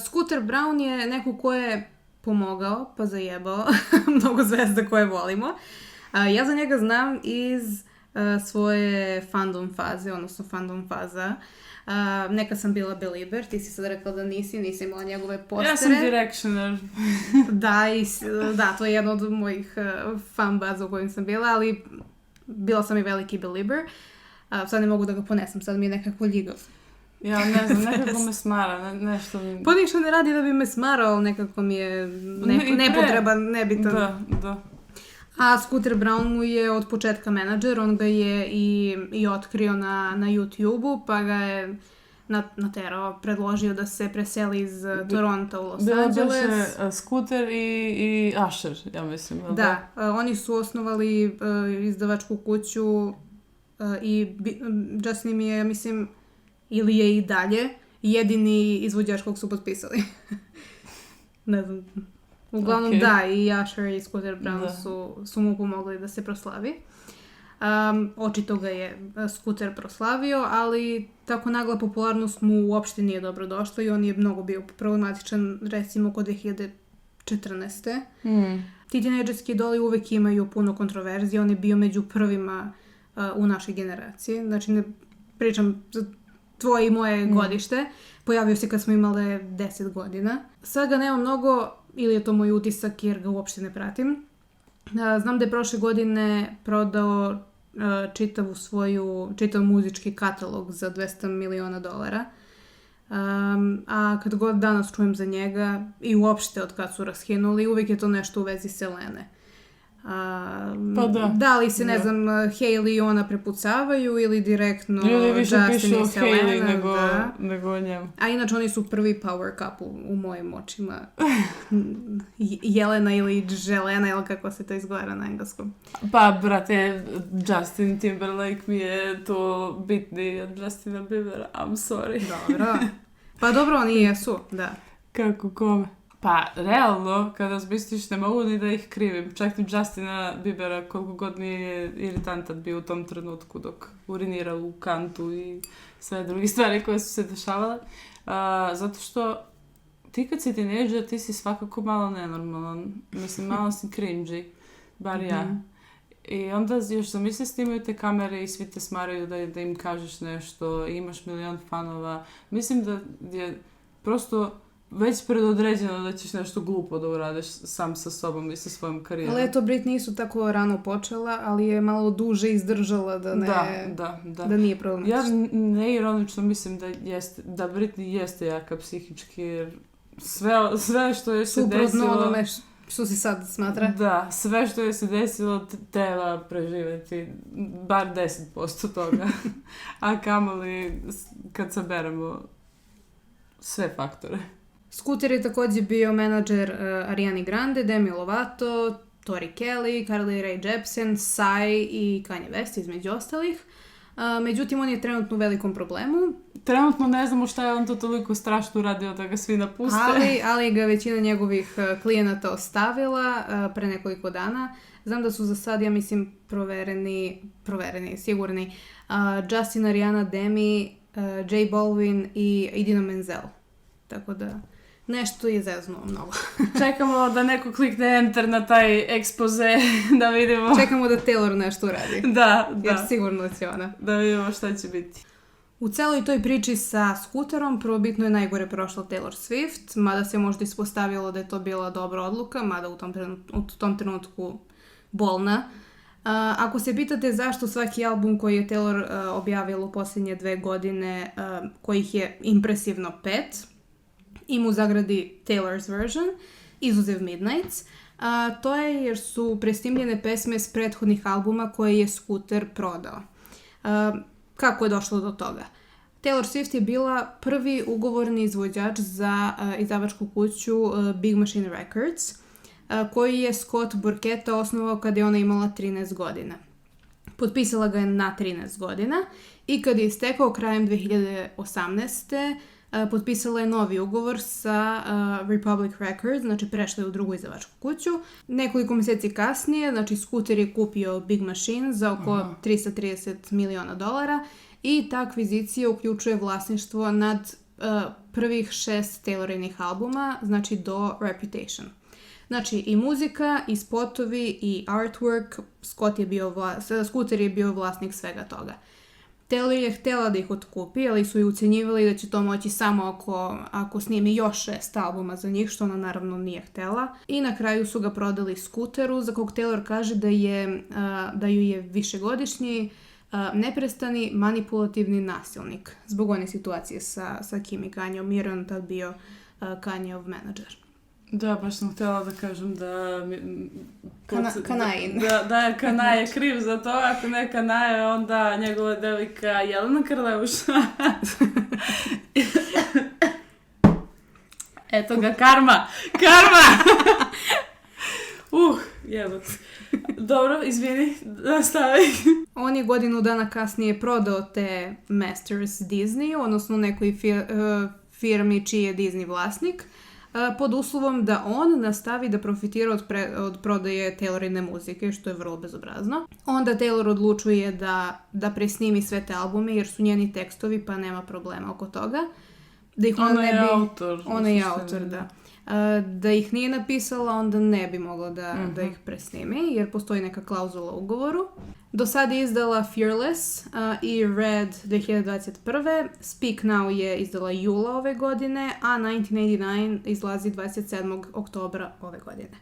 Scooter Braun je neko ko je pomogao, pa zajebao mnogo zvezda koje volimo. Ja za njega znam iz svoje fandom faze, odnosno fandom faza. Neka sam bila Belieber, ti si sad rekla da nisi imala njegove postere. Ja sam Directioner. Da, to je jedna od mojih fan baza u kojim sam bila, ali bila sam i veliki Belieber. Sad ne mogu da ga ponesem, sad mi je nekako ljigav. Ja ne znam, nekako me smara, nešto mi... Pa ništa ne radi da bi me smarao, nekako mi je nepotreban, nebitan. Da. A Scooter Braun mu je od početka menadžer, on ga je i otkrio na YouTube-u, pa ga je naterao, predložio da se preseli iz Toronto u Los Angeles. Bilo Scooter i Usher, ja mislim. Da, oni su osnovali izdavačku kuću i Justin mi je, ja mislim, ili je i dalje jedini izvođač kog su potpisali. Ne znam. Uglavnom da, i Usher i Scooter Braun su mu pomogli da se proslavi. Očito ga je Scooter proslavio, ali tako nagla popularnost mu uopšte nije dobro došla i on je mnogo bio problematičan, recimo kod 2014. Ti tinejdžerski idoli uvek imaju puno kontroverzije, on je bio među prvima u našoj generaciji. Znači, ne pričam za tvoje i moje godište. Pojavio se kad smo imale 10 godina. Sad ga nema mnogo, ili je to moj utisak jer ga uopšte ne pratim. Znam da je prošle godine prodao čitav muzički katalog za $200 miliona. A kad god danas čujem za njega i uopšte od kad su raskinuli, uvijek je to nešto u vezi Selene. Pa da li se, ne znam, Hailey i ona prepucavaju ili direktno ili više Justin i Selena. nego njemu. A inače oni su prvi power couple u mojim očima. Jelena ili Želena ili kako se to izgovara na engleskom. Pa, brate, Justin Timberlake mi je to bitniji od Justina Biebera. I'm sorry. Dobro. Pa dobro, oni jesu, da. Kako kome? Pa, realno, kada zmisliš, ne mogu ni da ih krivim. Čak ni Justina Biebera, koliko god mi je iritantan bio u tom trenutku dok urinira u kantu i sve druge stvari koje su se dešavale. Zato što ti kad si tinejdžer, ti si svakako malo nenormalan. Mislim, malo si cringy. Bar ja. I onda još zamisli snimaju te kamere i svi te smaraju da im kažeš nešto, imaš milion fanova. Mislim da je prosto već predodređeno da ćeš nešto glupo da uradiš sam sa sobom i sa svojom karijerom. Ali eto, Britney nisu tako rano počela, ali je malo duže izdržala da nije problematično. Ja neironično mislim da Britney jeste jaka psihički, jer sve što je se desilo... Suprotno onome što se sad smatra. Da, sve što je se desilo treba preživjeti bar 10% toga. A kamoli kad saberemo sve faktore. Scooter je također bio menadžer Ariane Grande, Demi Lovato, Tori Kelly, Carly Rae Jepsen, Psy i Kanye West između ostalih. Međutim, on je trenutno u velikom problemu. Trenutno ne znamo šta je on to toliko strašno uradio da ga svi napuste. Ali ga većina njegovih klijenata ostavila pre nekoliko dana. Znam da su za sad, ja mislim, provereni, sigurni. Justin, Ariana, Demi, J Balvin i Idina Menzel. Tako da... Nešto je zeznuo mnogo. Čekamo da neko klikne enter na taj ekspoze, da vidimo. Čekamo da Taylor nešto uradi. Da. Jer sigurno će ona. Da vidimo šta će biti. U celoj toj priči sa Scooterom prvobitno je najgore prošla Taylor Swift, mada se možda ispostavilo da je to bila dobra odluka, mada u tom trenutku bolna. Ako se pitate zašto svaki album koji je Taylor objavila u posljednje 2 godine, kojih je impresivno 5, im u zagradi Taylor's version, izuzev Midnights, to je jer su presnimljene pesme s prethodnih albuma koje je Scooter prodao. Kako je došlo do toga? Taylor Swift je bila prvi ugovorni izvođač za izdavačku kuću Big Machine Records, koji je Scott Burketta osnovao kada je ona imala 13 godina. Potpisala ga je na 13 godina i kad je istekao krajem 2018. Potpisala je novi ugovor sa Republic Records, znači prešla je u drugu izdavačku kuću. Nekoliko mjeseci kasnije, znači Scooter je kupio Big Machine za oko $330 miliona i ta akvizicija uključuje vlasništvo nad prvih 6 Taylorinih albuma, znači do Reputation. Znači i muzika, i spotovi, i artwork, Scooter je bio vlasnik svega toga. Taylor je htjela da ih otkupi, ali su i ucenjivali da će to moći samo ako snimi još 6 albuma za njih, što ona naravno nije htjela. I na kraju su ga prodali Scooteru, za kog Taylor kaže da ju je višegodišnji, neprestani, manipulativni nasilnik. Zbog one situacije sa Kim i Kanyeom, jer on tad bio Kanyeov menadžer. Da, baš sam htjela da kažem da... Kanajin. Da je Kanaje kriv za to, ako ne Kanaje, onda njegova devojka Jelena Karleuša. Eto ga, karma! Jebot. Dobro, izvini, nastavi. On je godinu dana kasnije prodao te Masters Disney, odnosno nekoj firmi čiji je Disney vlasnik, pod uslovom da on nastavi da profitira od prodaje Taylorine muzike, što je vrlo bezobrazno. Onda Taylor odlučuje da presnimi sve te albume, jer su njeni tekstovi, pa nema problema oko toga. Da ih ona je autor. Ona je autor, da. Da ih nije napisala, onda ne bi mogla da ih presnimi, jer postoji neka klauzula u ugovoru. Do sada je izdala Fearless i Red 2021. Speak Now je izdala jula ove godine, a 1989 izlazi 27. oktobra ove godine.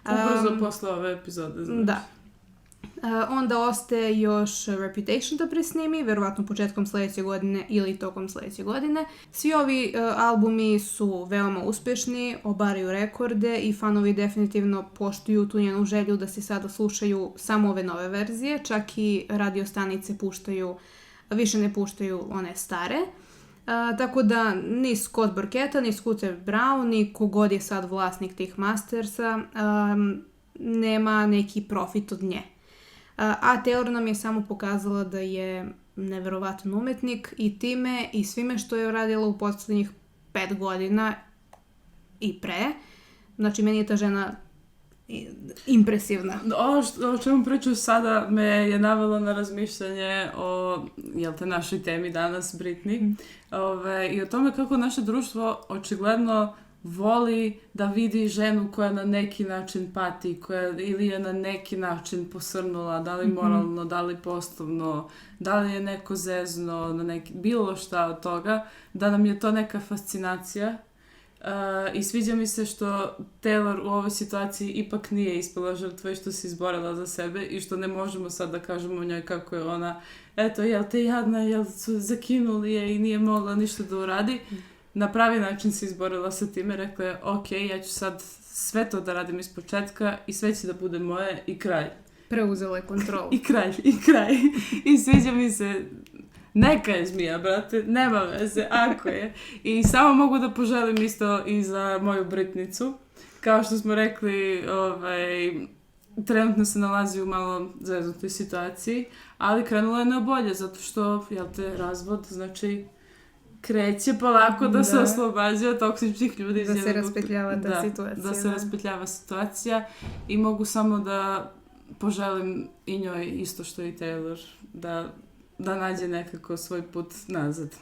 Ubrzo posle ove epizode, znači. Da. Onda ostaje još Reputation da presnimi, verovatno početkom sljedeće godine ili tokom sljedeće godine. Svi ovi albumi su veoma uspješni, obaraju rekorde i fanovi definitivno poštuju tu njenu želju da se sada slušaju samo ove nove verzije, čak i radio stanice više ne puštaju one stare. Tako da ni Scott Borchetta, ni Scooter Braun, ni kogod je sad vlasnik tih Mastersa, nema neki profit od nje. A Taylor nam je samo pokazala da je neverovatan umetnik i time i svime što je radila u posljednjih 5 godina i pre. Znači, meni je ta žena impresivna. O čemu priču sada me je navelo na razmišljanje o našoj temi danas, Britney. I o tome kako naše društvo očigledno voli da vidi ženu koja na neki način pati, ili je na neki način posrnula, da li moralno, da li poslovno, da li je neko zezno, bilo šta od toga, da nam je to neka fascinacija. I sviđa mi se što Taylor u ovoj situaciji ipak nije ispala žrtva i što se izborila za sebe i što ne možemo sad da kažemo o njoj kako je ona, eto, jel te jadna, jel su zakinuli je i nije mogla ništa da uradi. Na pravi način se izborila sa time, rekla je, ok, ja ću sad sve to da radim iz početka i sve će da bude moje i kraj. Preuzela je kontrolu. I kraj. I sviđa mi se, neka je zmija, brate, nema veze, ako je. I samo mogu da poželim isto i za moju Britnicu. Kao što smo rekli, trenutno se nalazi u malo zeznutoj situaciji, ali krenula je na bolje, zato što, razvod, znači... kreće polako da se oslobađa od toksičnih ljudi. Da se raspetljava ta situacija. Da se raspetljava situacija i mogu samo da poželim i njoj isto što i Taylor, da nađe nekako svoj put nazad.